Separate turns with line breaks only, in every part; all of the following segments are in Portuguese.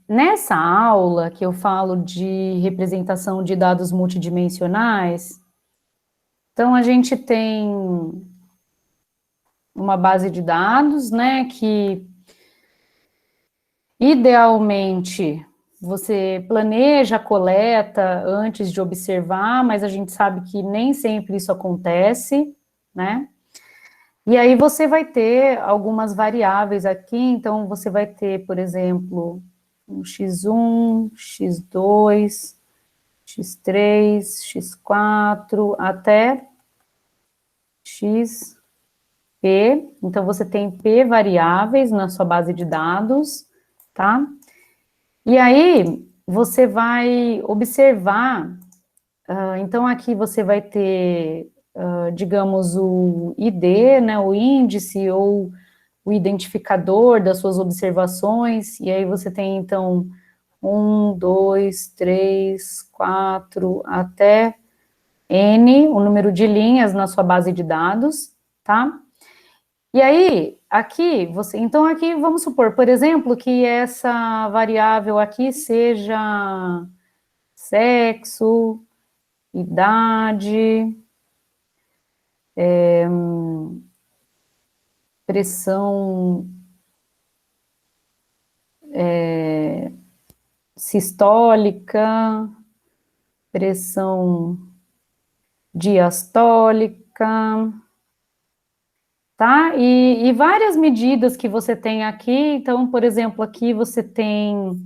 Nessa aula que eu falo de representação de dados multidimensionais, então a gente tem uma base de dados, né, que idealmente você planeja a coleta antes de observar, mas a gente sabe que nem sempre isso acontece, né? E aí você vai ter algumas variáveis aqui, então você vai ter, por exemplo, um x1, x2, x3, x4, até xp. Então você tem p variáveis na sua base de dados, tá? E aí você vai observar, então aqui você vai ter, digamos, o ID, né, o índice ou o identificador das suas observações, e aí você tem, então, 1, 2, 3, 4, até N, o número de linhas na sua base de dados, tá? E aí, aqui, então aqui vamos supor, por exemplo, que essa variável aqui seja sexo, idade, pressão sistólica, pressão diastólica, tá? E várias medidas que você tem aqui, então, por exemplo, aqui você tem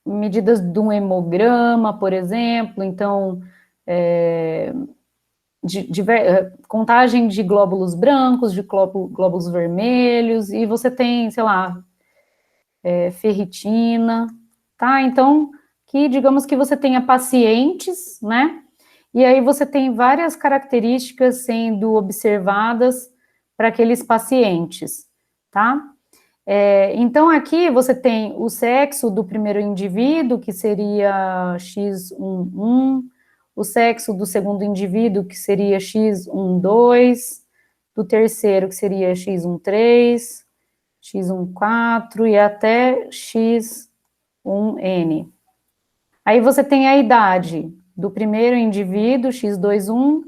medidas de um hemograma, por exemplo, então, contagem de glóbulos brancos, de glóbulos vermelhos, e você tem, sei lá, ferritina, tá? Então, que digamos que você tenha pacientes, né? E aí você tem várias características sendo observadas para aqueles pacientes, tá? Então, aqui você tem o sexo do primeiro indivíduo, que seria X11, o sexo do segundo indivíduo, que seria X12, do terceiro, que seria X13, X14 e até X1N. Aí você tem a idade do primeiro indivíduo, X21,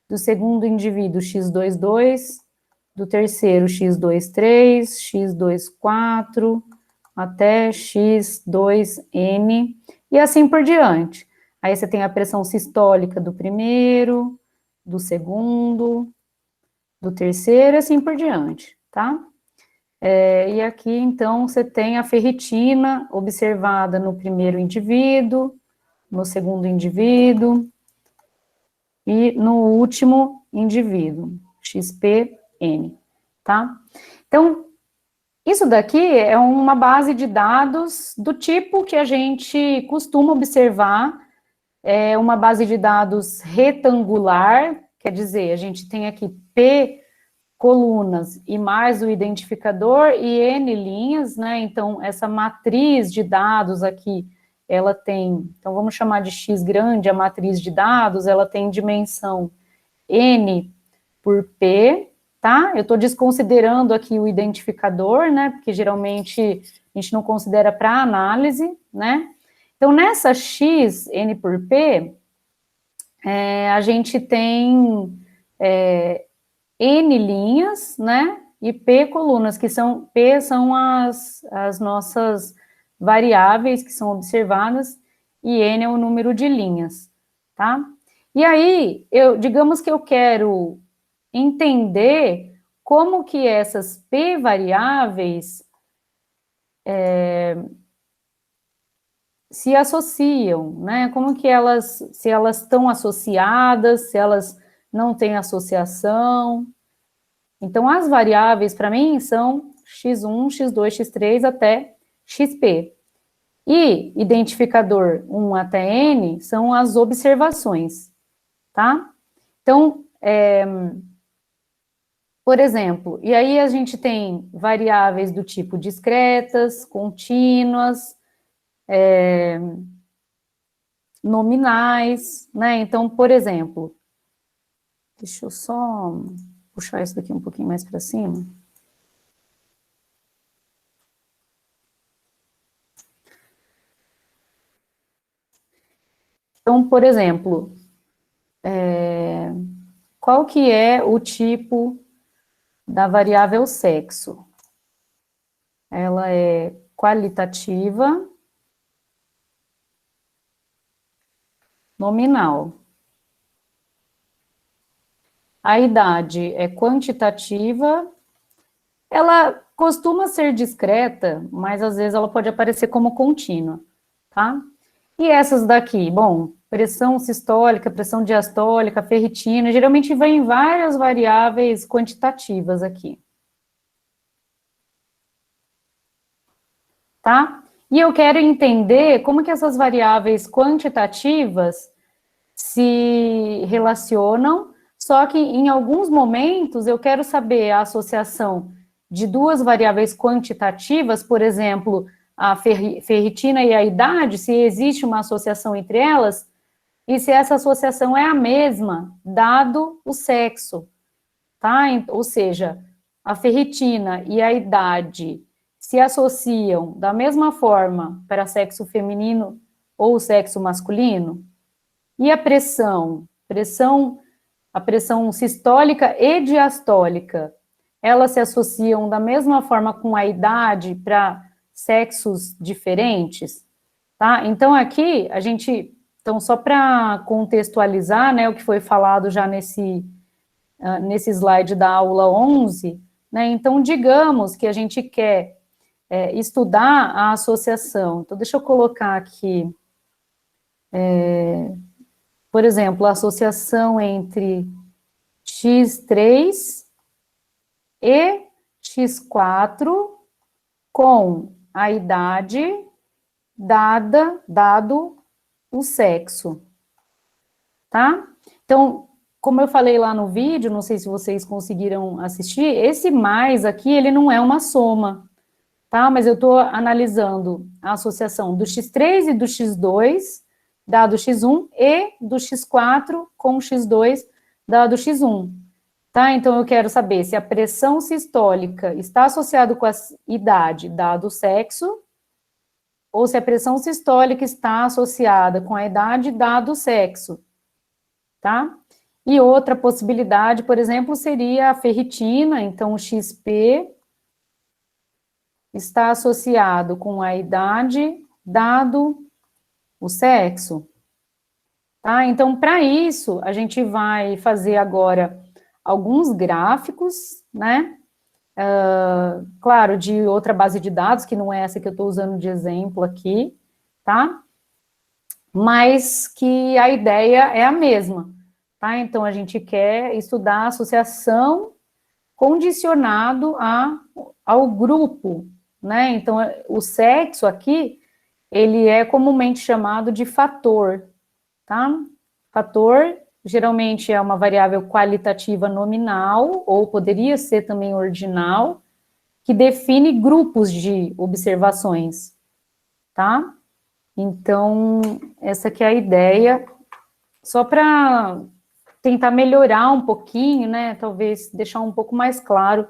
do segundo indivíduo, X22, do terceiro, X23, X24, até X2N, e assim por diante. Aí você tem a pressão sistólica do primeiro, do segundo, do terceiro, e assim por diante, tá? E aqui, então, você tem a ferritina observada no primeiro indivíduo, no segundo indivíduo, e no último indivíduo, XPN, tá? Então, isso daqui é uma base de dados do tipo que a gente costuma observar, é uma base de dados retangular, quer dizer, a gente tem aqui P colunas e mais o identificador e N linhas, né? Então, essa matriz de dados aqui, ela tem, então vamos chamar de X grande, a matriz de dados, ela tem dimensão N por P, tá? Eu estou desconsiderando aqui o identificador, né? Porque geralmente a gente não considera para análise, né? Então, nessa X, N por P, a gente tem N linhas, né? E P colunas, que são, P são as nossas variáveis que são observadas, e N é o número de linhas, tá? E aí, digamos que eu quero entender como que essas P variáveis se associam, né? Como que elas, se elas estão associadas, se elas não têm associação. Então, as variáveis, para mim, são x1, x2, x3 até xp. E identificador 1 até n são as observações, tá? Então, por exemplo, e aí a gente tem variáveis do tipo discretas, contínuas, nominais, né? Então, por exemplo, deixa eu só puxar isso daqui um pouquinho mais para cima. Então, por exemplo, qual que é o tipo da variável sexo? Ela é qualitativa, nominal. A idade é quantitativa, ela costuma ser discreta, mas às vezes ela pode aparecer como contínua, tá? E essas daqui, bom, pressão sistólica, pressão diastólica, ferritina, geralmente vem várias variáveis quantitativas aqui. Tá? E eu quero entender como que essas variáveis quantitativas se relacionam, só que em alguns momentos eu quero saber a associação de duas variáveis quantitativas, por exemplo, a ferritina e a idade, se existe uma associação entre elas, e se essa associação é a mesma, dado o sexo, tá? Ou seja, a ferritina e a idade se associam da mesma forma para sexo feminino ou sexo masculino? E a pressão? A pressão sistólica e diastólica, elas se associam da mesma forma com a idade para sexos diferentes? Tá? Então, aqui, então, só para contextualizar, né, o que foi falado já nesse slide da aula 11, né, então, digamos que a gente quer estudar a associação. Então, deixa eu colocar aqui, por exemplo, a associação entre x3 e x4 com a idade dado o sexo, tá? Então, como eu falei lá no vídeo, não sei se vocês conseguiram assistir, esse mais aqui, ele não é uma soma, tá? Mas eu estou analisando a associação do x3 e do x2, dado x1, e do x4 com x2, dado x1. Tá? Então, eu quero saber se a pressão sistólica está associada com a idade, dado o sexo, ou se a pressão sistólica está associada com a idade, dado o sexo. Tá? E outra possibilidade, por exemplo, seria a ferritina, então o XP está associado com a idade, dado o sexo. Tá? Então, para isso, a gente vai fazer agora alguns gráficos, né? Claro, de outra base de dados, que não é essa que eu estou usando de exemplo aqui, tá? Mas que a ideia é a mesma, tá? Então, a gente quer estudar a associação condicionado ao grupo, né? Então, o sexo aqui, ele é comumente chamado de fator, tá? Fator, geralmente, é uma variável qualitativa nominal, ou poderia ser também ordinal, que define grupos de observações, tá? Então, essa aqui é a ideia, só para tentar melhorar um pouquinho, né, talvez deixar um pouco mais claro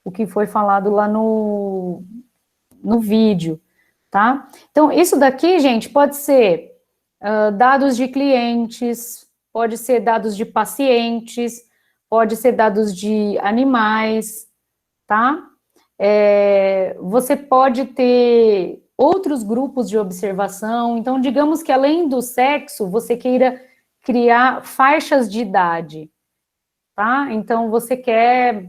o que foi falado lá no vídeo, tá? Então, isso daqui, gente, pode ser dados de clientes, pode ser dados de pacientes, pode ser dados de animais, tá? Você pode ter outros grupos de observação, então, digamos que além do sexo, você queira criar faixas de idade, tá? Então, você quer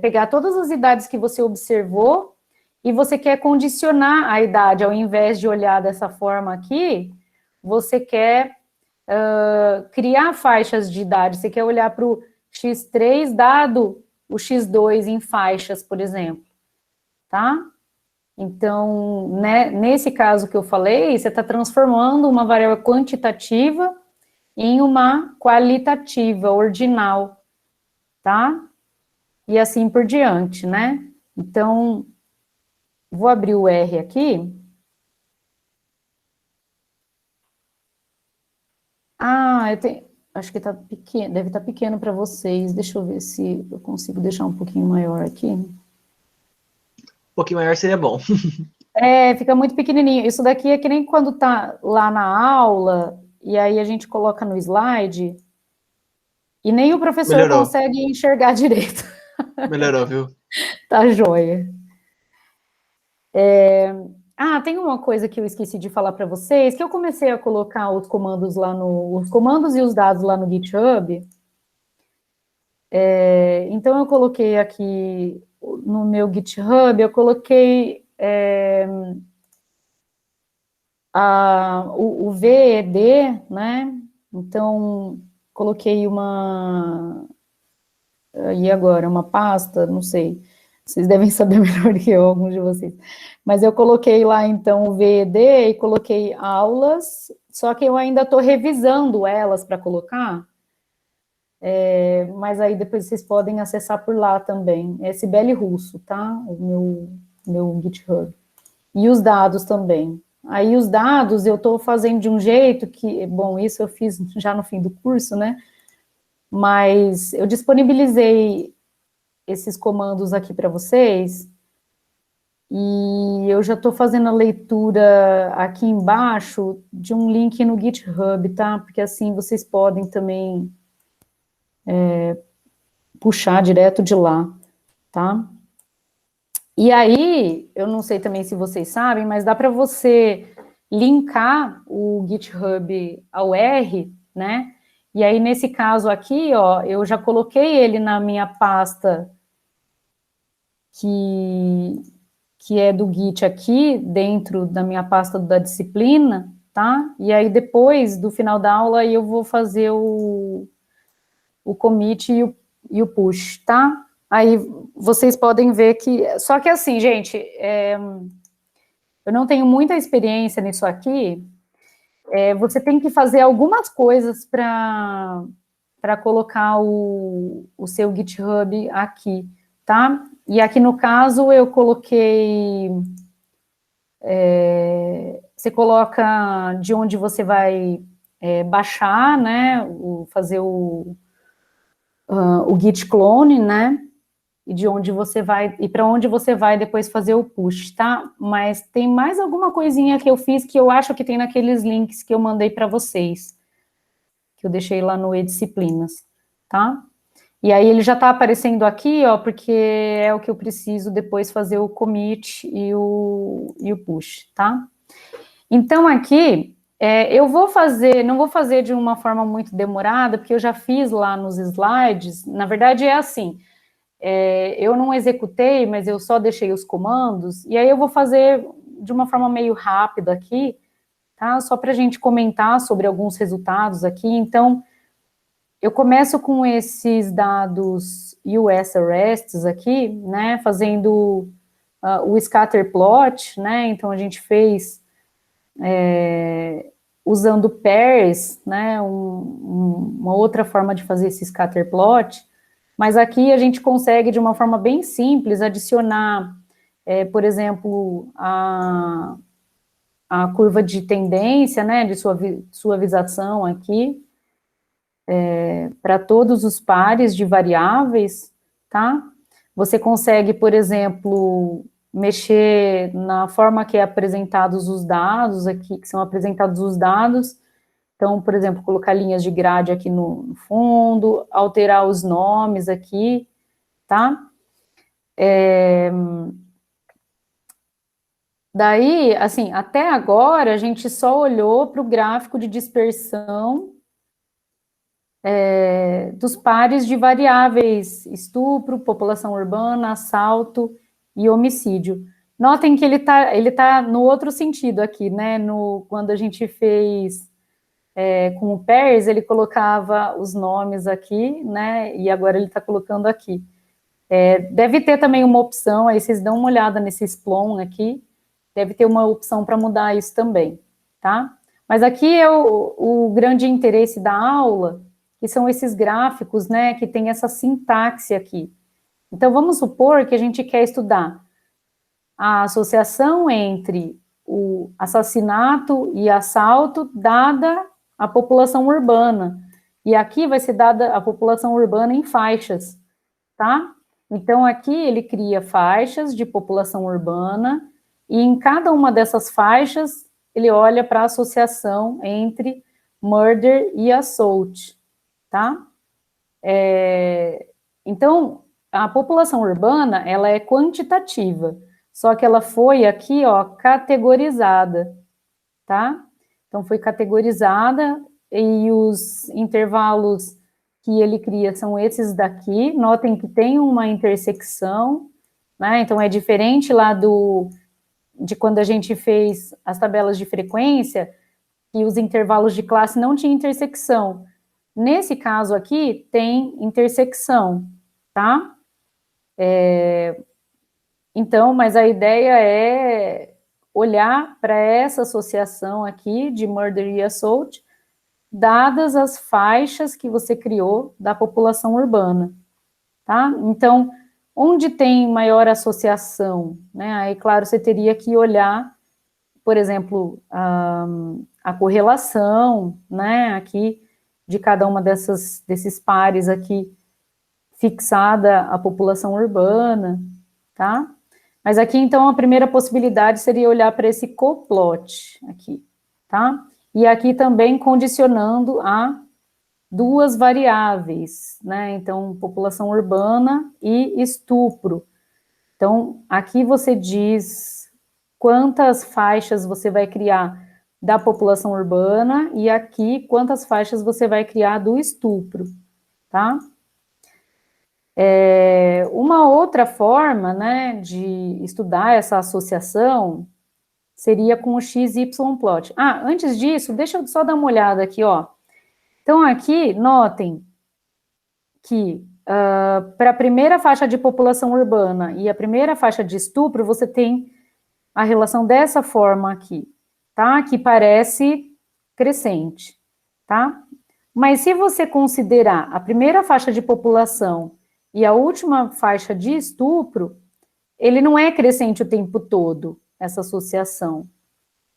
pegar todas as idades que você observou e você quer condicionar a idade, ao invés de olhar dessa forma aqui, você quer criar faixas de idade, você quer olhar para o X3 dado o X2 em faixas, por exemplo, tá? Então, né, nesse caso que eu falei, você está transformando uma variável quantitativa em uma qualitativa, ordinal, tá? E assim por diante, né? Então, vou abrir o R aqui. Acho que tá pequeno, deve estar pequeno para vocês. Deixa eu ver se eu consigo deixar um pouquinho maior aqui.
Um pouquinho maior seria bom.
Fica muito pequenininho. Isso daqui é que nem quando tá lá na aula e aí a gente coloca no slide, e nem o professor
Melhorou.
consegue enxergar direito.
Melhorou, viu?
Tá joia. Tem uma coisa que eu esqueci de falar para vocês, que eu comecei a colocar os comandos os comandos e os dados lá no GitHub. Então eu coloquei aqui no meu GitHub, eu coloquei o VED, né? Então coloquei e agora, uma pasta, não sei, vocês devem saber melhor que eu, alguns de vocês, mas eu coloquei lá, então, o VED e coloquei aulas, só que eu ainda estou revisando elas para colocar, mas aí depois vocês podem acessar por lá também, é Cibele Russo, tá? O meu GitHub. E os dados também. Aí os dados eu estou fazendo de um jeito que, bom, isso eu fiz já no fim do curso, né? Mas eu disponibilizei esses comandos aqui para vocês, e eu já estou fazendo a leitura aqui embaixo de um link no GitHub, tá? Porque assim vocês podem também puxar direto de lá, tá? E aí, eu não sei também se vocês sabem, mas dá para você linkar o GitHub ao R, né? E aí, nesse caso aqui, ó, eu já coloquei ele na minha pasta que é do Git aqui, dentro da minha pasta da disciplina, tá? E aí, depois do final da aula, eu vou fazer o commit e o push, tá? Aí, vocês podem ver que... Só que assim, gente, eu não tenho muita experiência nisso aqui, você tem que fazer algumas coisas para colocar o seu GitHub aqui, tá? E aqui no caso eu coloquei, você coloca de onde você vai baixar, né, fazer o Git clone, né, e de onde você vai, e para onde você vai depois fazer o push, tá? Mas tem mais alguma coisinha que eu fiz que eu acho que tem naqueles links que eu mandei para vocês, que eu deixei lá no e-disciplinas, tá? E aí ele já está aparecendo aqui, ó, porque é o que eu preciso depois fazer o commit e o push, tá? Então aqui, eu vou fazer, não vou fazer de uma forma muito demorada, porque eu já fiz lá nos slides, na verdade é assim, eu não executei, mas eu só deixei os comandos, e aí eu vou fazer de uma forma meio rápida aqui, tá? Só para a gente comentar sobre alguns resultados aqui. Então, eu começo com esses dados US arrests aqui, né? Fazendo o scatter plot, né? Então, a gente fez usando pairs, né? Uma outra forma de fazer esse scatter plot. Mas aqui a gente consegue, de uma forma bem simples, adicionar, por exemplo, a curva de tendência, né, de suavização aqui, para todos os pares de variáveis, tá? Você consegue, por exemplo, mexer na forma que é apresentados os dados aqui, que são apresentados os dados. Então, por exemplo, colocar linhas de grade aqui no fundo, alterar os nomes aqui, tá? Daí, assim, até agora, a gente só olhou para o gráfico de dispersão dos pares de variáveis, estupro, população urbana, assalto e homicídio. Notem que ele tá no outro sentido aqui, né? Quando a gente fez com o pairs, ele colocava os nomes aqui, né? E agora ele está colocando aqui. Deve ter também uma opção, aí vocês dão uma olhada nesse Splone aqui, deve ter uma opção para mudar isso também, tá? Mas aqui é o grande interesse da aula, que são esses gráficos, né, que tem essa sintaxe aqui. Então, vamos supor que a gente quer estudar a associação entre o assassinato e assalto, dada a população urbana. E aqui vai ser dada a população urbana em faixas, tá? Então, aqui ele cria faixas de população urbana, e em cada uma dessas faixas, ele olha para a associação entre murder e assault, tá? Então, a população urbana, ela é quantitativa, só que ela foi aqui, ó, categorizada, tá? Então, foi categorizada e os intervalos que ele cria são esses daqui. Notem que tem uma intersecção, né? Então, é diferente lá de quando a gente fez as tabelas de frequência, que os intervalos de classe não tinham intersecção. Nesse caso aqui, tem intersecção, tá? Então, mas a ideia é olhar para essa associação aqui de murder e assault, dadas as faixas que você criou da população urbana, tá? Então, onde tem maior associação, né? Aí, claro, você teria que olhar, por exemplo, a correlação, né, aqui, de cada uma desses pares aqui, fixada a população urbana, tá? Mas aqui, então, a primeira possibilidade seria olhar para esse coplot aqui, tá? E aqui também condicionando a duas variáveis, né? Então, população urbana e estupro. Então, aqui você diz quantas faixas você vai criar da população urbana e aqui quantas faixas você vai criar do estupro, tá? Uma outra forma, né, de estudar essa associação seria com o XY-plot. Ah, antes disso, deixa eu só dar uma olhada aqui, ó. Então, aqui, notem que para a primeira faixa de população urbana e a primeira faixa de estupro, você tem a relação dessa forma aqui, tá? Que parece crescente, tá? Mas se você considerar a primeira faixa de população e a última faixa de estupro, ele não é crescente o tempo todo, essa associação,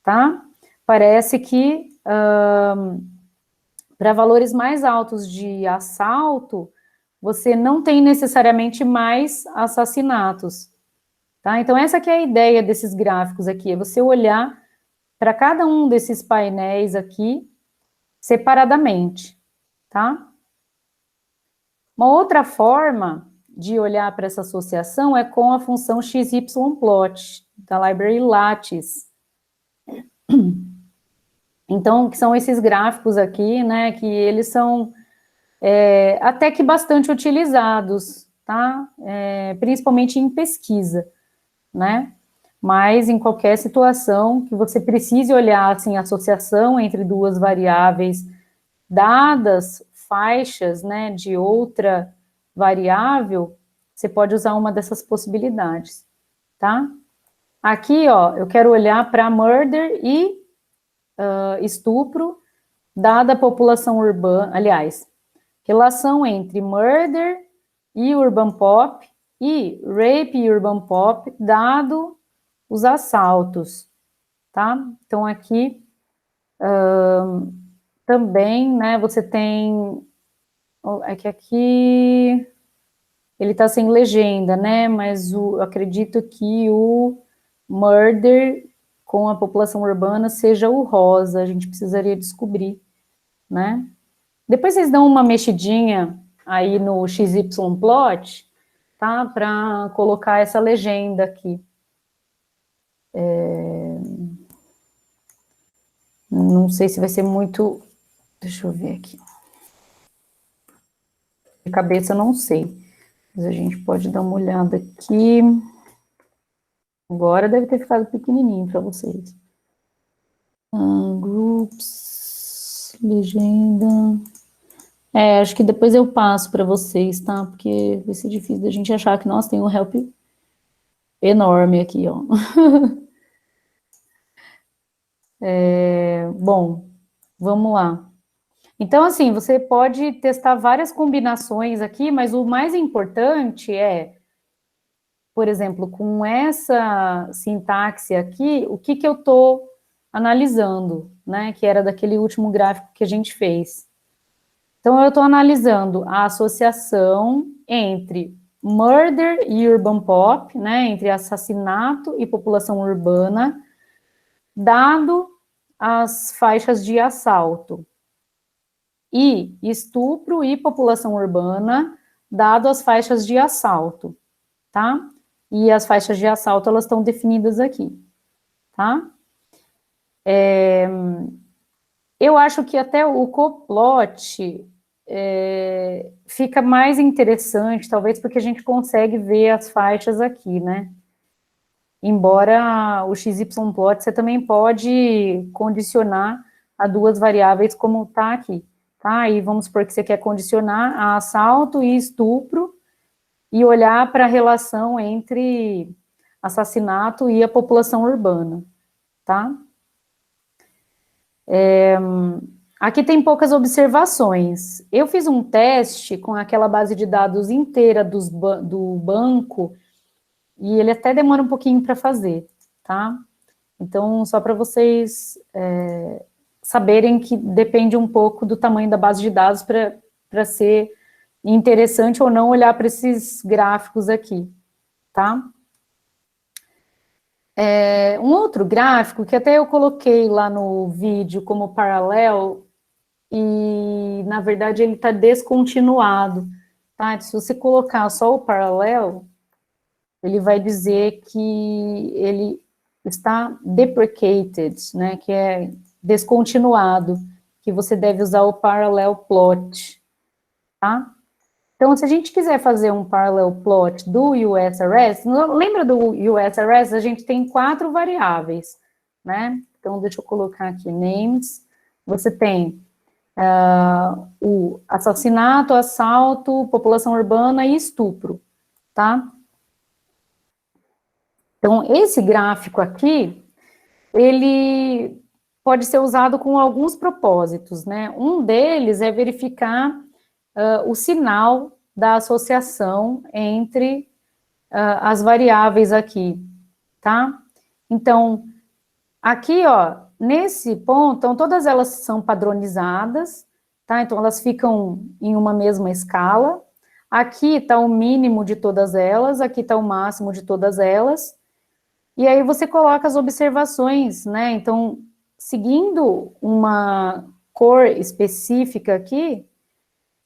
tá? Parece que para valores mais altos de assalto, você não tem necessariamente mais assassinatos, tá? Então, essa que é a ideia desses gráficos aqui, é você olhar para cada um desses painéis aqui, separadamente, tá? Uma outra forma de olhar para essa associação é com a função XY-plot, da library Lattice. Então, que são esses gráficos aqui, né, que eles são até que bastante utilizados, tá? Principalmente em pesquisa, né? Mas em qualquer situação que você precise olhar, assim, a associação entre duas variáveis, dadas faixas, né, de outra variável, você pode usar uma dessas possibilidades, tá? Aqui, ó, eu quero olhar para murder e estupro, dada a população urbana, aliás, relação entre murder e urban pop e rape e urban pop, dado os assaltos, tá? Então, aqui também, né, você tem, é que aqui ele tá sem legenda, né, mas eu acredito que o murder com a população urbana seja o rosa, a gente precisaria descobrir, né? Depois vocês dão uma mexidinha aí no XY-plot, tá? Para colocar essa legenda aqui. Não sei se vai ser muito... Deixa eu ver aqui. De cabeça eu não sei. Mas a gente pode dar uma olhada aqui. Agora deve ter ficado pequenininho para vocês. Groups, legenda... acho que depois eu passo para vocês, tá? Porque vai ser difícil da gente achar que, nossa, tem um help enorme aqui, ó. Bom, vamos lá. Então, assim, você pode testar várias combinações aqui, mas o mais importante é, por exemplo, com essa sintaxe aqui, o que eu estou analisando, né? Que era daquele último gráfico que a gente fez. Então, eu estou analisando a associação entre murder e urban pop, né, entre assassinato e população urbana, dado as faixas de assalto, e estupro e população urbana, dado as faixas de assalto, tá? E as faixas de assalto, elas estão definidas aqui, tá? Eu acho que até o coplot fica mais interessante, talvez porque a gente consegue ver as faixas aqui, né? Embora o XY-plot você também pode condicionar a duas variáveis como está aqui, tá? E vamos supor que você quer condicionar a assalto e estupro e olhar para a relação entre assassinato e a população urbana, tá? Aqui tem poucas observações. Eu fiz um teste com aquela base de dados inteira do banco e ele até demora um pouquinho para fazer, tá? Então, só para vocês saberem que depende um pouco do tamanho da base de dados para ser interessante ou não olhar para esses gráficos aqui, tá? Um outro gráfico, que até eu coloquei lá no vídeo como paralelo, e, na verdade, ele está descontinuado, tá? Se você colocar só o paralelo, ele vai dizer que ele está deprecated, né, que é descontinuado, que você deve usar o parallel plot, tá? Então, se a gente quiser fazer um parallel plot do USRS, lembra do USRS? A gente tem 4 variáveis, né? Então, deixa eu colocar aqui names. Você tem o assassinato, assalto, população urbana e estupro, tá? Então, esse gráfico aqui, ele pode ser usado com alguns propósitos, né? Um deles é verificar o sinal da associação entre as variáveis aqui, tá? Então, aqui, ó, nesse ponto, então, todas elas são padronizadas, tá? Então, elas ficam em uma mesma escala. Aqui está o mínimo de todas elas, aqui está o máximo de todas elas. E aí você coloca as observações, né? Então, seguindo uma cor específica aqui,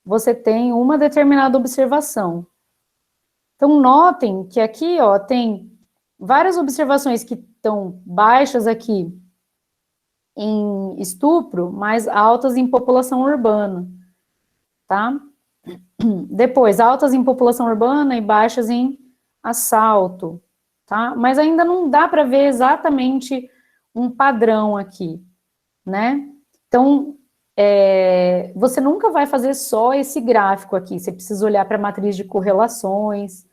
você tem uma determinada observação. Então, notem que aqui, ó, tem várias observações que estão baixas aqui em estupro, mais altas em população urbana, tá? Depois, altas em população urbana e baixas em assalto, tá? Mas ainda não dá para ver exatamente um padrão aqui, né? Então, você nunca vai fazer só esse gráfico aqui, você precisa olhar para a matriz de correlações,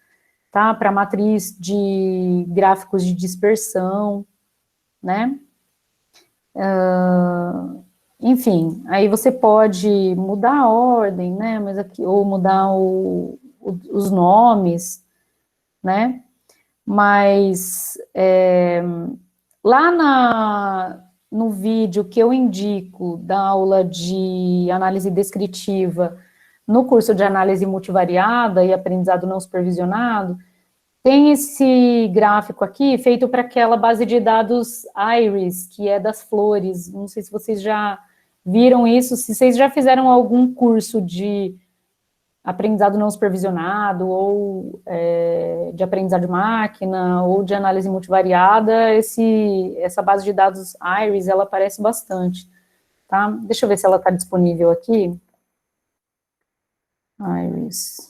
tá? Para a matriz de gráficos de dispersão, né? Enfim, aí você pode mudar a ordem, né? Mas aqui, ou mudar os nomes, né? Mas lá no vídeo que eu indico da aula de análise descritiva no curso de análise multivariada e aprendizado não supervisionado, tem esse gráfico aqui feito para aquela base de dados IRIS, que é das flores. Não sei se vocês já viram isso, se vocês já fizeram algum curso de aprendizado não supervisionado, ou de aprendizado de máquina, ou de análise multivariada, essa base de dados IRIS, ela aparece bastante, tá? Deixa eu ver se ela está disponível aqui. IRIS.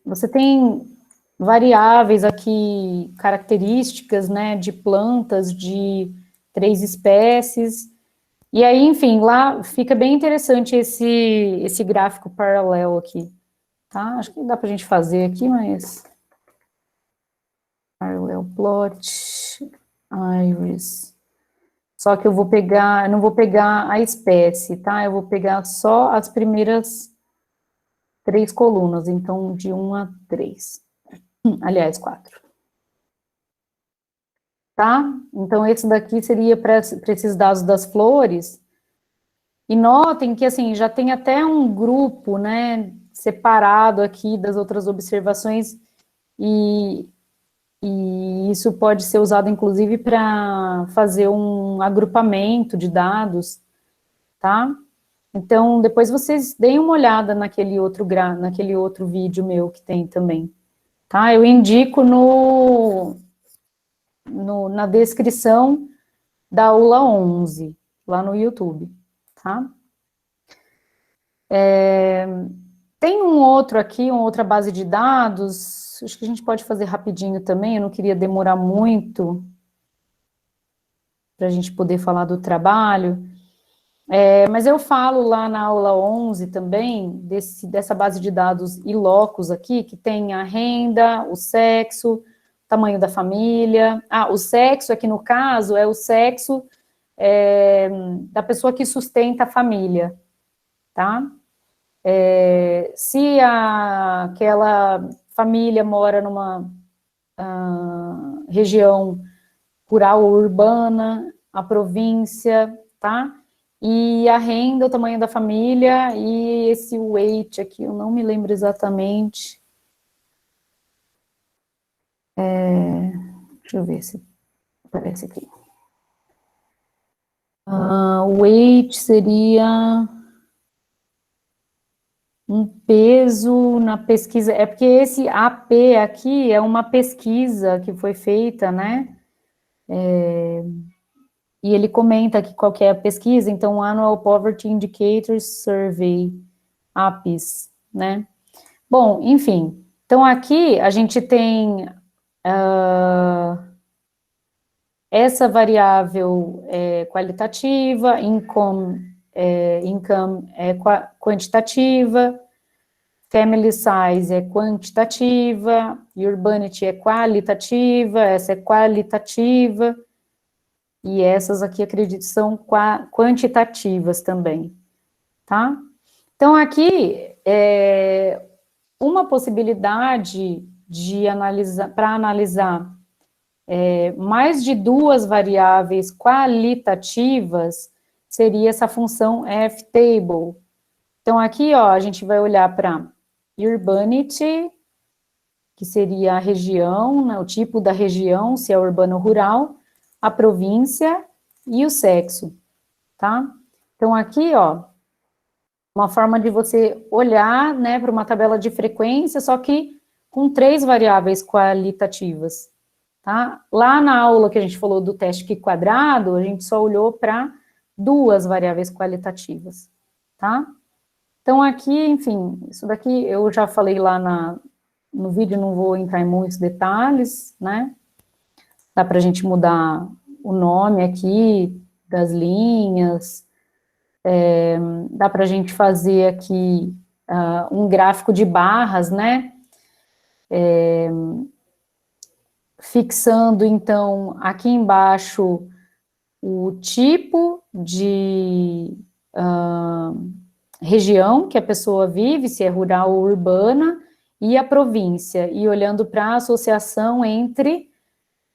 Você tem variáveis aqui, características, né, de plantas de 3 espécies, e aí, enfim, lá fica bem interessante esse gráfico paralelo aqui, tá? Acho que dá pra gente fazer aqui, mas... Parallel plot, iris. Só que eu não vou pegar a espécie, tá? Eu vou pegar só as primeiras 3 colunas, então de 1 a 3. Aliás, 4. Tá? Então, esse daqui seria para esses dados das flores. E notem que, assim, já tem até um grupo, né, separado aqui das outras observações, e E isso pode ser usado, inclusive, para fazer um agrupamento de dados, tá? Então, depois vocês deem uma olhada naquele outro vídeo meu que tem também, tá? Eu indico na descrição da aula 11, lá no YouTube, tá? Tem um outro aqui, uma outra base de dados, acho que a gente pode fazer rapidinho também, eu não queria demorar muito para a gente poder falar do trabalho, mas eu falo lá na aula 11 também, dessa base de dados ilocos aqui, que tem a renda, o sexo, tamanho da família. O sexo aqui no caso é o sexo da pessoa que sustenta a família, tá? Se aquela família mora numa região rural ou urbana, a província, tá? E a renda, o tamanho da família, e esse weight aqui, eu não me lembro exatamente. Deixa eu ver se aparece aqui. O weight seria um peso na pesquisa, é porque esse AP aqui é uma pesquisa que foi feita, né? E ele comenta aqui qual que é a pesquisa, então, Annual Poverty Indicators Survey, APIS, né? Bom, enfim, então aqui a gente tem essa variável qualitativa, income é quantitativa, family size é quantitativa, urbanity é qualitativa, essa é qualitativa, e essas aqui, acredito, são quantitativas também, tá? Então, aqui, uma possibilidade de analisar, para analisar mais de duas variáveis qualitativas, seria essa função ftable. Então, aqui, ó, a gente vai olhar para urbanity, que seria a região, né, o tipo da região, se é urbano ou rural, a província e o sexo, tá? Então, aqui, ó, uma forma de você olhar, né, para uma tabela de frequência, só que com 3 variáveis qualitativas, tá? Lá na aula que a gente falou do teste Q quadrado, a gente só olhou para 2 variáveis qualitativas, tá? Então, aqui, enfim, isso daqui eu já falei lá no vídeo, não vou entrar em muitos detalhes, né? Dá para a gente mudar o nome aqui das linhas, dá para a gente fazer aqui um gráfico de barras, né? Fixando, então, aqui embaixo o tipo de região que a pessoa vive, se é rural ou urbana, e a província, e olhando para a associação entre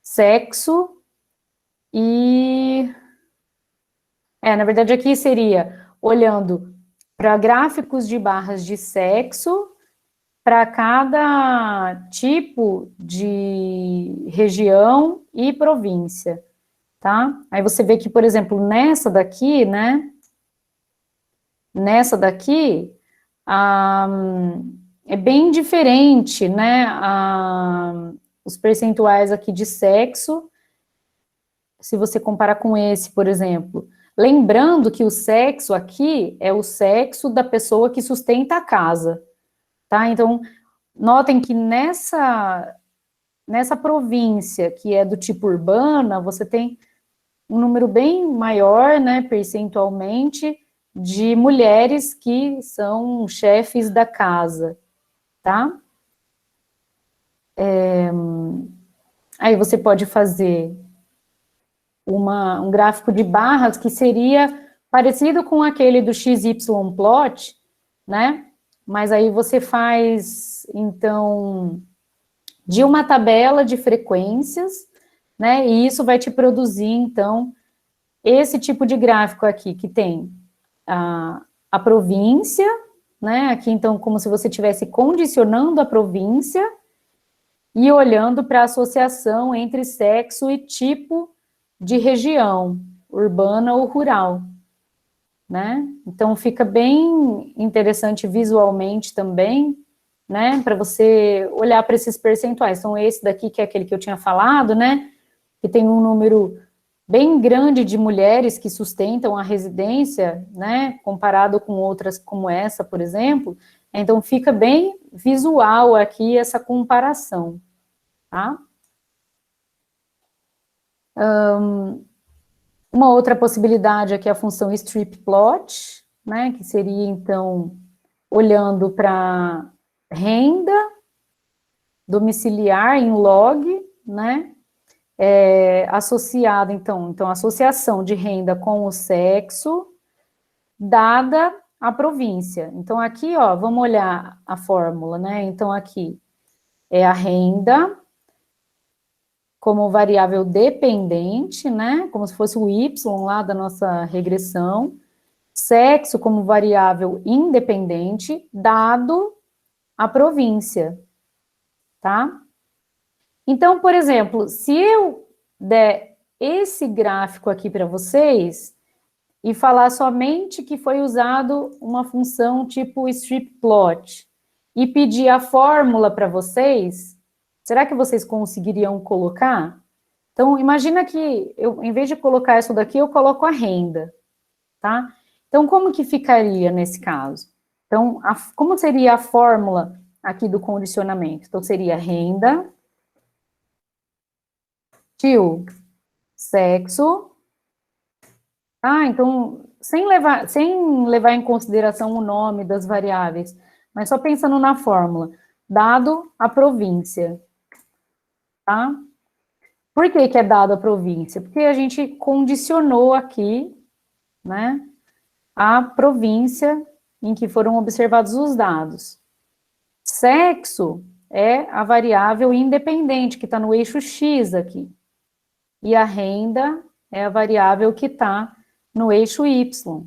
sexo e... na verdade, aqui seria olhando para gráficos de barras de sexo para cada tipo de região e província, tá? Aí você vê que, por exemplo, nessa daqui, né? Nessa daqui, é bem diferente, né? Os percentuais aqui de sexo, se você comparar com esse, por exemplo. Lembrando que o sexo aqui é o sexo da pessoa que sustenta a casa, tá? Então, notem que nessa província, que é do tipo urbana, você tem um número bem maior, né, percentualmente, de mulheres que são chefes da casa, tá? Aí você pode fazer um gráfico de barras que seria parecido com aquele do XY plot, né? Mas aí você faz, então, de uma tabela de frequências, né? E isso vai te produzir, então, esse tipo de gráfico aqui, que tem a província, né? Aqui, então, como se você estivesse condicionando a província, e olhando para a associação entre sexo e tipo de região, urbana ou rural, né? Então, fica bem interessante visualmente também, né? Para você olhar para esses percentuais. Então, esse daqui, que é aquele que eu tinha falado, né? Que tem um número bem grande de mulheres que sustentam a residência, né? Comparado com outras como essa, por exemplo. Então, fica bem visual aqui essa comparação, tá? Uma outra possibilidade aqui é a função strip plot, né, que seria, então, olhando para renda domiciliar em log, né, associada, então, associação de renda com o sexo, dada a província. Então, aqui, ó, vamos olhar a fórmula, né, então, aqui é a renda como variável dependente, né, como se fosse o y lá da nossa regressão, sexo como variável independente, dado a província, tá? Então, por exemplo, se eu der esse gráfico aqui para vocês e falar somente que foi usado uma função tipo strip plot e pedir a fórmula para vocês, será que vocês conseguiriam colocar? Então, imagina que eu, em vez de colocar isso daqui, eu coloco a renda, tá? Então, como que ficaria nesse caso? Então, como seria a fórmula aqui do condicionamento? Então, seria renda, tio, sexo, então, sem levar em consideração o nome das variáveis, mas só pensando na fórmula, dado a província, tá? Por que que é dado a província? Porque a gente condicionou aqui, né, a província em que foram observados os dados. Sexo é a variável independente, que está no eixo X aqui. E a renda é a variável que está no eixo Y,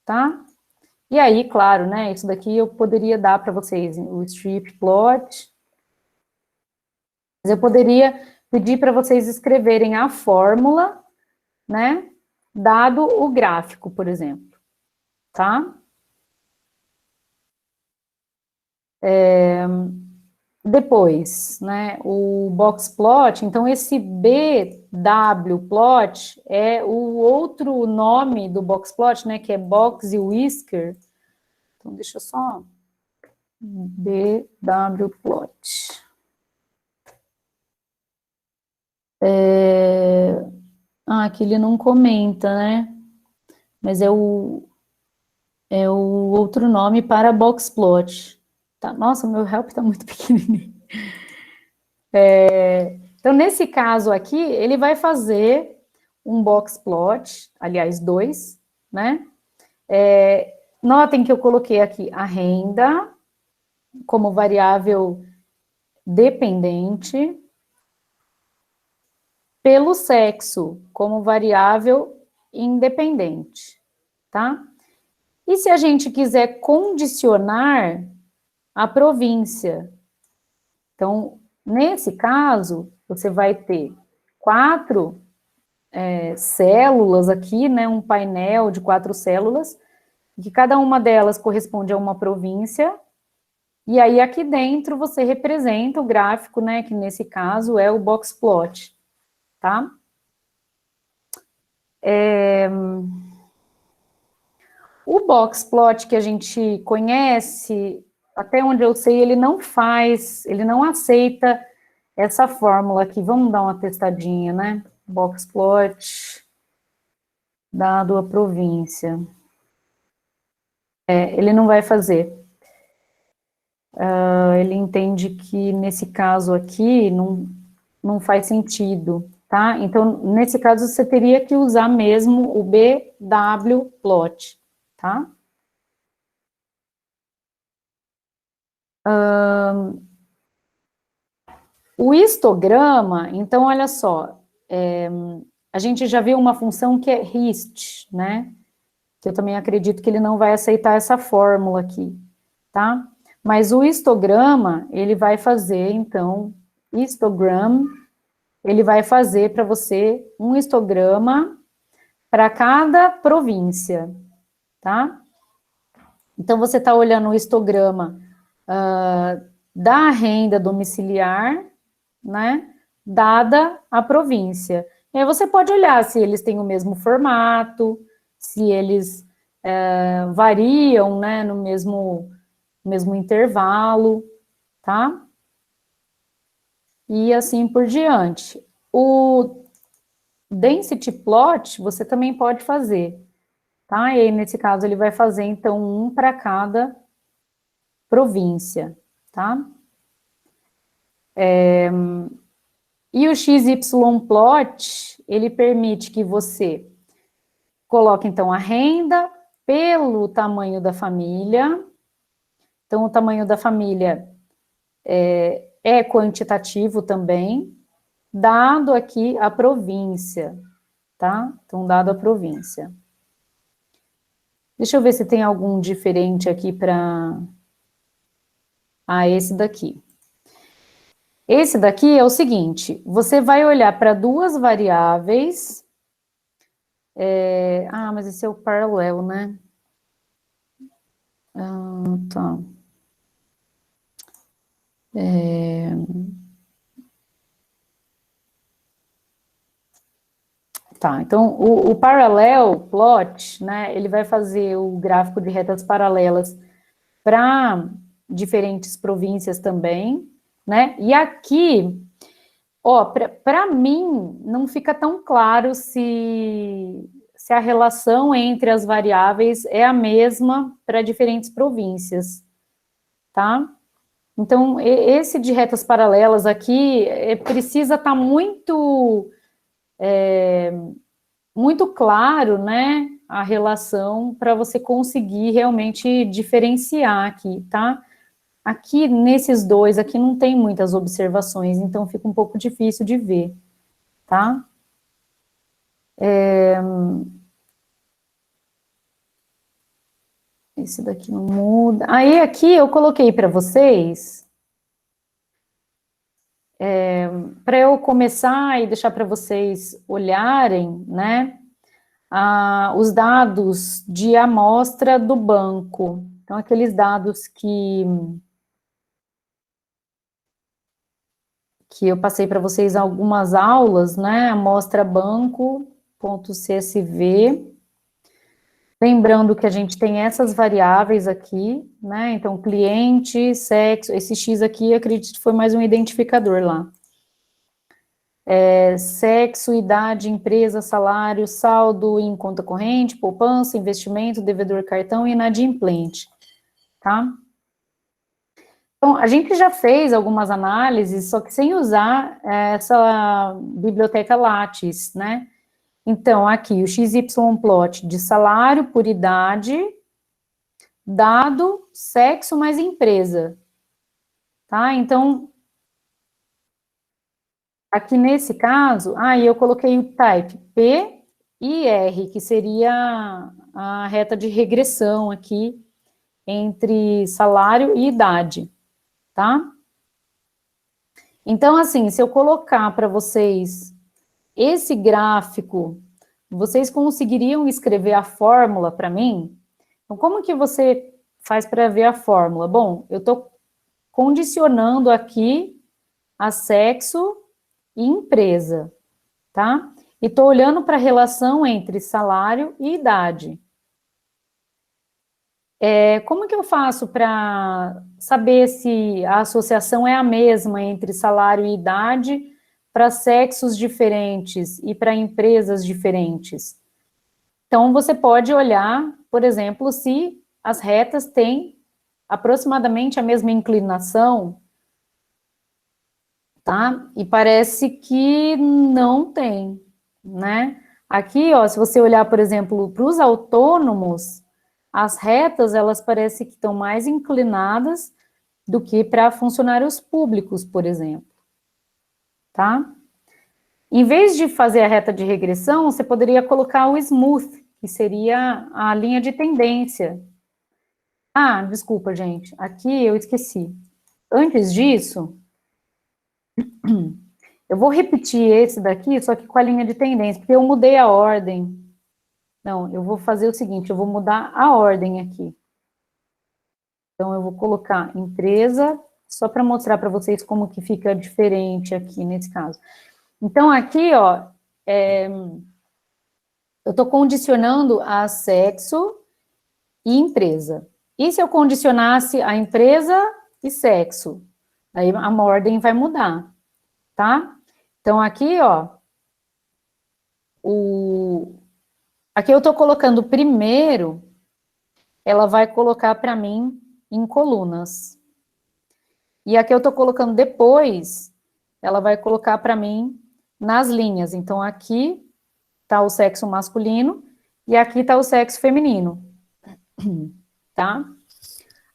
tá? E aí, claro, né, isso daqui eu poderia dar para vocês o strip plot, mas eu poderia pedir para vocês escreverem a fórmula, né, dado o gráfico, por exemplo, tá? Depois, né, o box plot, então esse BW plot é o outro nome do box plot, né, que é box e whisker. Então, deixa eu só... BW plot. Aqui ele não comenta, né, mas é o outro nome para box plot. Tá, nossa, meu help tá muito pequenininho. Então, nesse caso aqui, ele vai fazer um box plot, aliás, dois, né? Notem que eu coloquei aqui a renda como variável dependente pelo sexo como variável independente, tá? E se a gente quiser condicionar a província? Então, nesse caso, você vai ter 4 células aqui, né, um painel de 4 células, que cada uma delas corresponde a uma província, e aí aqui dentro você representa o gráfico, né, que nesse caso é o box plot, tá? O box plot que a gente conhece, até onde eu sei, ele não aceita essa fórmula aqui. Vamos dar uma testadinha, né? Box plot dado a província. Ele não vai fazer. Ele entende que nesse caso aqui não faz sentido, tá? Então, nesse caso, você teria que usar mesmo o BW plot, tá? O histograma, então, olha só, a gente já viu uma função que é hist, né? Que eu também acredito que ele não vai aceitar essa fórmula aqui, tá? Mas o histograma, ele vai fazer, então, histogram, ele vai fazer para você um histograma para cada província, tá? Então, você está olhando o histograma da renda domiciliar, né, dada a província. E aí você pode olhar se eles têm o mesmo formato, se eles variam, né, no mesmo intervalo, tá? E assim por diante. O density plot você também pode fazer, tá? E aí, nesse caso, ele vai fazer, então, um para cada província, tá? E o XY-plot, ele permite que você coloque, então, a renda pelo tamanho da família. Então, o tamanho da família é quantitativo também, dado aqui a província, tá? Então, dado a província. Deixa eu ver se tem algum diferente aqui para... Ah, esse daqui. Esse daqui é o seguinte, você vai olhar para duas variáveis... mas esse é o paralelo, né? Tá. Tá, então o parallel plot, né, ele vai fazer o gráfico de retas paralelas para diferentes províncias também, né, e aqui, ó, para mim, não fica tão claro se a relação entre as variáveis é a mesma para diferentes províncias, tá? Então, esse de retas paralelas aqui, precisa estar muito claro, né, a relação para você conseguir realmente diferenciar aqui, tá? Aqui, nesses dois, aqui não tem muitas observações, então fica um pouco difícil de ver, tá? Esse daqui não muda. Aí, aqui eu coloquei para vocês, para eu começar e deixar para vocês olharem, né, os dados de amostra do banco. Então, aqueles dados que eu passei para vocês algumas aulas, né, amostra banco.csv. Lembrando que a gente tem essas variáveis aqui, né, então cliente, sexo, esse X aqui, acredito que foi mais um identificador lá. Sexo, idade, empresa, salário, saldo em conta corrente, poupança, investimento, devedor cartão e inadimplente, tá? Então, a gente já fez algumas análises, só que sem usar essa biblioteca Lattes, né? Então, aqui, o XY-plot de salário por idade, dado, sexo mais empresa, tá? Então, aqui nesse caso, eu coloquei o type P e R, que seria a reta de regressão aqui entre salário e idade, tá? Então, assim, se eu colocar para vocês esse gráfico, vocês conseguiriam escrever a fórmula para mim? Então, como que você faz para ver a fórmula? Bom, eu estou condicionando aqui a sexo e empresa, tá? E estou olhando para a relação entre salário e idade. Como que eu faço para saber se a associação é a mesma entre salário e idade para sexos diferentes e para empresas diferentes? Então, você pode olhar, por exemplo, se as retas têm aproximadamente a mesma inclinação, tá? E parece que não tem, né? Aqui, ó, se você olhar, por exemplo, para os autônomos, as retas, elas parecem que estão mais inclinadas do que para funcionários públicos, por exemplo, tá? Em vez de fazer a reta de regressão, você poderia colocar o smooth, que seria a linha de tendência. Desculpa, gente, aqui eu esqueci. Antes disso, Eu vou repetir esse daqui, só que com a linha de tendência, porque eu mudei a ordem. Não, eu vou fazer o seguinte, eu vou mudar a ordem aqui. Então, eu vou colocar empresa, só para mostrar para vocês como que fica diferente aqui nesse caso. Então, aqui, ó, eu estou condicionando a sexo e empresa. E se eu condicionasse a empresa e sexo? Aí a ordem vai mudar, tá? Então, aqui, ó, aqui eu estou colocando primeiro, ela vai colocar para mim em colunas. E aqui eu estou colocando depois, ela vai colocar para mim nas linhas. Então, aqui está o sexo masculino e aqui está o sexo feminino, tá?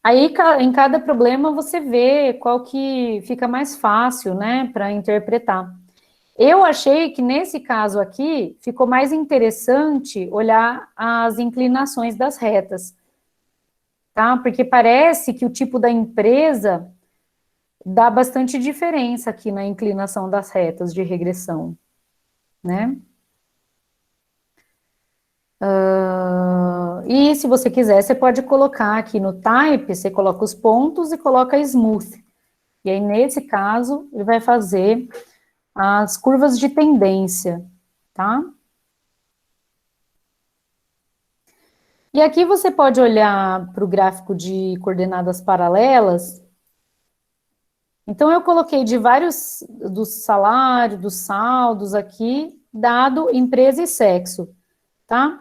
Aí, em cada problema, você vê qual que fica mais fácil, né, para interpretar. Eu achei que, nesse caso aqui, ficou mais interessante olhar as inclinações das retas, tá? Porque parece que o tipo da empresa dá bastante diferença aqui na inclinação das retas de regressão, né? E se você quiser, você pode colocar aqui no type, você coloca os pontos e coloca smooth. E aí, nesse caso, ele vai fazer as curvas de tendência, tá? E aqui você pode olhar para o gráfico de coordenadas paralelas. Então, eu coloquei de vários, do salário, dos saldos aqui, dado empresa e sexo, tá?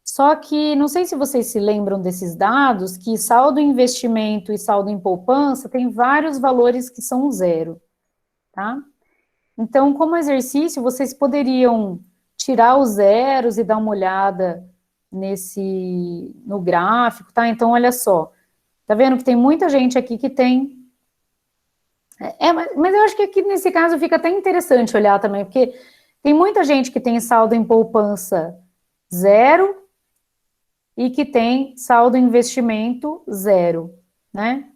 Só que, não sei se vocês se lembram desses dados, que saldo em investimento e saldo em poupança tem vários valores que são zero, tá? Então, como exercício, vocês poderiam tirar os zeros e dar uma olhada no gráfico, tá? Então, olha só, tá vendo que tem muita gente aqui que tem... mas eu acho que aqui nesse caso fica até interessante olhar também, porque tem muita gente que tem saldo em poupança zero e que tem saldo em investimento zero, né?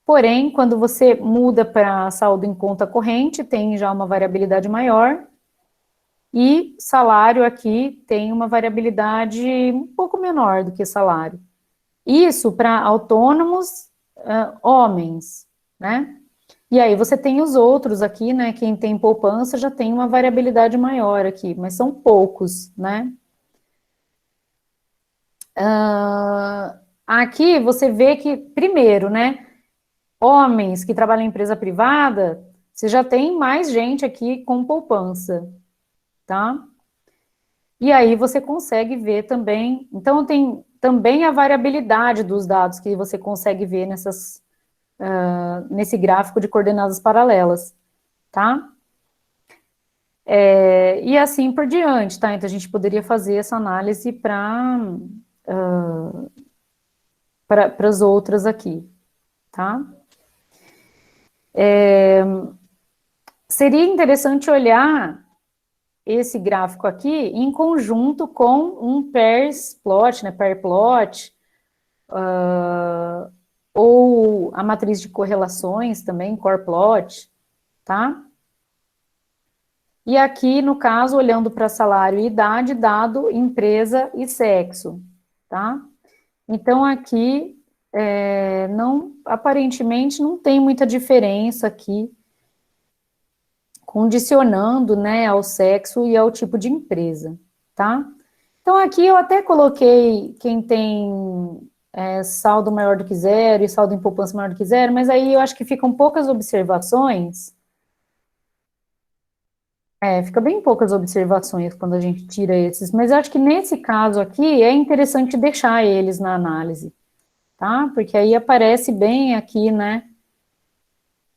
Porém, quando você muda para saldo em conta corrente, tem já uma variabilidade maior, e salário aqui tem uma variabilidade um pouco menor do que salário. Isso para autônomos, homens, né? E aí você tem os outros aqui, né? Quem tem poupança já tem uma variabilidade maior aqui, mas são poucos, né? Aqui você vê que, primeiro, né? Homens que trabalham em empresa privada, você já tem mais gente aqui com poupança, tá? E aí você consegue ver também, então tem também a variabilidade dos dados que você consegue ver nesse gráfico de coordenadas paralelas, tá? E assim por diante, tá? Então a gente poderia fazer essa análise para as outras aqui, tá? Seria interessante olhar esse gráfico aqui em conjunto com um pairs plot, né, pair plot, ou a matriz de correlações também, core plot, tá? E aqui, no caso, olhando para salário e idade, dado empresa e sexo, tá? Então, aqui, aparentemente, não tem muita diferença aqui, condicionando, né, ao sexo e ao tipo de empresa, tá? Então, aqui eu até coloquei quem tem saldo maior do que zero e saldo em poupança maior do que zero, mas aí eu acho que ficam poucas observações. Fica bem poucas observações quando a gente tira esses, mas eu acho que nesse caso aqui é interessante deixar eles na análise, tá? Porque aí aparece bem aqui, né,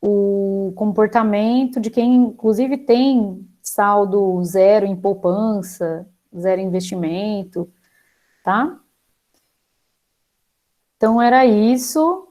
o comportamento de quem, inclusive, tem saldo zero em poupança, zero em investimento, tá? Então, era isso.